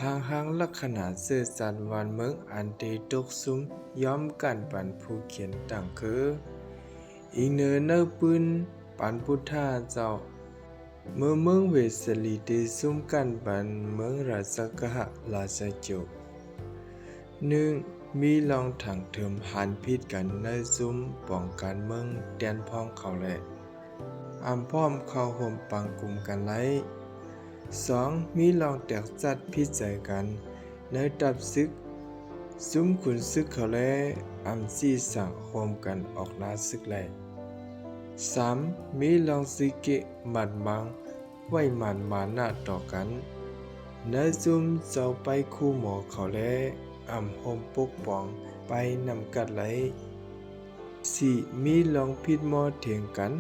พางหางลักษณะสื่อสารวันเมืองอันตีตกซุ้มย้อมกันปันผู้เขียนต่างคืออีเนอเนอปืนปันพุทธาเจ้าเมื่อเมืองเวสลีตีซุ้มกันปันเมืองราชกะหะราชจุหนึ่งมีลองถังเถิมหันพิษกันในซุ้มป้องกันเมืองเตียนพ้องเขาแหละอำพร้อมเข้าห่มปังกลุ่มกันไล2. มีลองแตกจัดพิจัยกันในดับซึกซุ้มขุนซึกเขาและอำซี่สั่งโฮมกันออกหน้าซึกแล 3. มีลองสิเกะหมัดมังไว้หมันมาหน้าต่อกันในซุ้มเจ้าไปคู่หมอเขาและอำโฮมปกป้องไปนำกัดไหล 4. มีลองพิดหมอเถียงกัน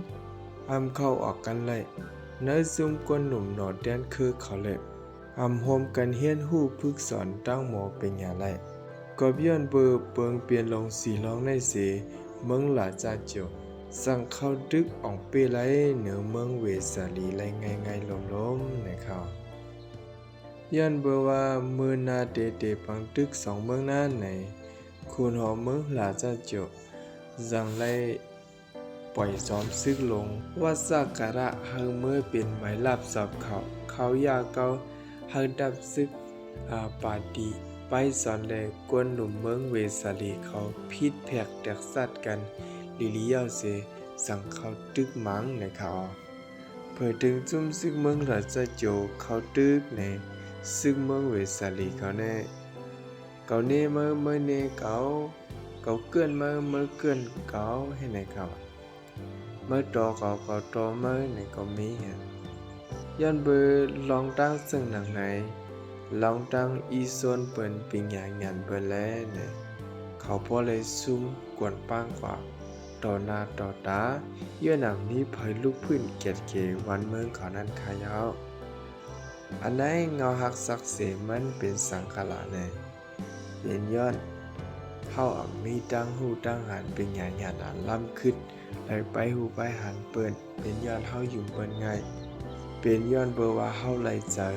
อำเข้าออกกันเลยในซุมกวนหนุ่มหนอดแดนคือเขาเล็บอำโฮมกันเฮียนหู้พึกสอนตั้งหมอเป็นอย่างไรก็ย้อนเบอร์เปิงเปลี่ยนลงสีลองในเสเมืองหลาจาเจียวสั่งเข้าดึกออกเปไลเหนือเมืองเวสาลีไรไงล้มในเขาย้อนเบอร์ว่ามือนาเตปังตึกสองเมืองนั้นในคูณหอเมืองหลาจาเจียวจังไรปล่อยซ้อมซึกลงว่าสักการะเฮาเมื่อเป็นหมายลับสอบเขาอยากเกาเฮาดับซึกปาดีไปสอนแลกวนหนุ่มเมืองเวสาลีเขาพิษแผกแตกสัตว์กันลิลิยาเสสั่งเขาตึกมังในเขาเพื่อถึงจุ่มซึกเมืองราชโจเขาตึกในซึกเมืองเวสาลีเขาแน่เกาเน่เมื่อเน่เกาเกินเมื่อเกินเกาให้ในเขาเมื่อต่อก็ต่อเมื่อไหนก็มีย้อนเบอร์ลองตั้งซึ่งหนังไหนลองตั้งอีส่วนเปิ่นปิงหยางยันเบอร์แลเนี่ยเขาพอเลยซุ่มกวนป้างกว่าต่อหน้าต่อตาย้อนหนังนี้เผยลูกพื้นเกียดเกวันเมืองเขานั้นขายาวอันไหนเงาหักศักดิ์เสมันเป็นสังขารเนี่ยเป็นย้อนเข้ามีตั้งหูตั้งหันเป็นหยางยันล้ำขึ้นไหลไปหูไปหันเปิ่นเป็นย้อนเฮาอยู่เปิ่นไงเป็นย้อนเบอร์ว่าเฮาไหลเจอ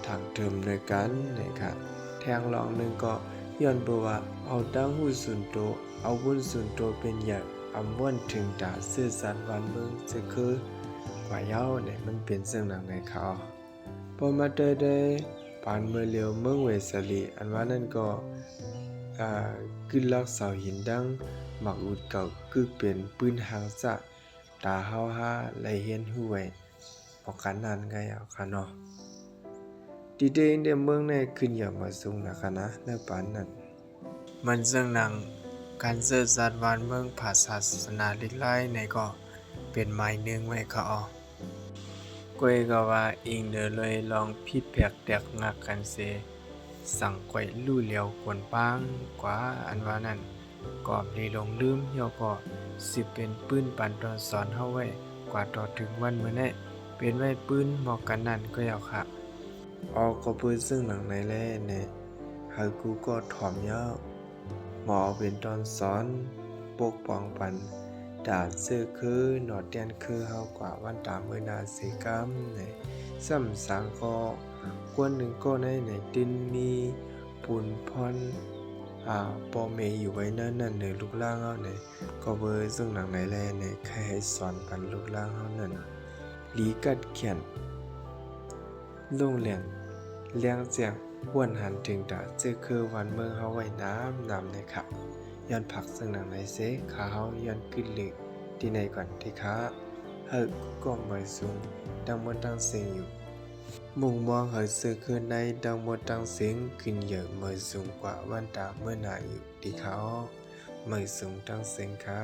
ทางเทิมในกันนะครับแทงลองหนึ่งก็ย้อนเบอร์ว่าเอาตั้งหูส่วนโตเอาวุ้นส่วนโตเป็นอย่างอำว่นถึงตาสื่อสารวันเมืองจะคือกว่าเย้าเนี่ยมันเป็นเสื่องหนังในเขาพอมาได้ปานเมื่อเลียวเมืองเวสาลีอันว่านั่นก็ขึ้นลักเสาหินดังหมักอุดเก่าคือเป็นปืนหางสะตาเฮาฮาไหลเฮียนหูไว้ออกกันนั้นไงเอาค่ะเนาะดีเดงเดเมืองในขึ้นอย่ามาสูงนะคะนะในปานนั้นมันเสื่องหนังการเสิร์ชสัตว์วานเมืองภาษาศาสนาลิไลในก็เป็นไม้หนึ่งไว้เขาเอาก้อยก็ว่าอิงเดอเลยลองพิดแผกแตกงักกันเสสั่งก้อยลู่เหลียวกวนปางกว่าอันว่านั้นกอบลีลงลืมเหี่ยวก็สิเป็นปืนปันตอนสอนเฮาไว้กว่าต่อถึงวันมื้อนี้เป็นไว้ปืนเหมาะกันนั่นก็ยาวค่ะออกก็ปืนซึ่งหนังในแลเนี่ยหากูก็ถ่อมยาวหมอเป็นตอนสอนปกป้องปันดาซื้อคือหนอดแดนคือเฮากว่าวันตามมื้อนาสิกรรมเนี่ยซ้ำสางก็กวนหนึ่งก็ในดินมีปูนพรปอเมอยู่ไว้นั่นเนอลูกล่างเฮาเนี่ยก็เบอร์ซึ่งหนังไหนแลเนี่ยใครให้สอนปันลูกล่างเฮานั่นลีกัดเขียนลงแหลงเลี้ยงเสียงห้วนหันถึงตาเจอคือวันเมืองเฮาไว้น้ำเลยครับย้อนผักซึ่งหนังไหนเสขาเฮาย้อนขึ้นลึกที่ไหนก่อนที่ขาเฮิกก็ไม่สูงดังบนดังเสียงอยู่มุ่งมองเหิดเสือคืนในดังบนดังเสียงขึ้นเยอะเมื่อสูงกว่าวันตาเมื่อหนาอยู่ที่เขาเมื่อสูงดังเสียงขา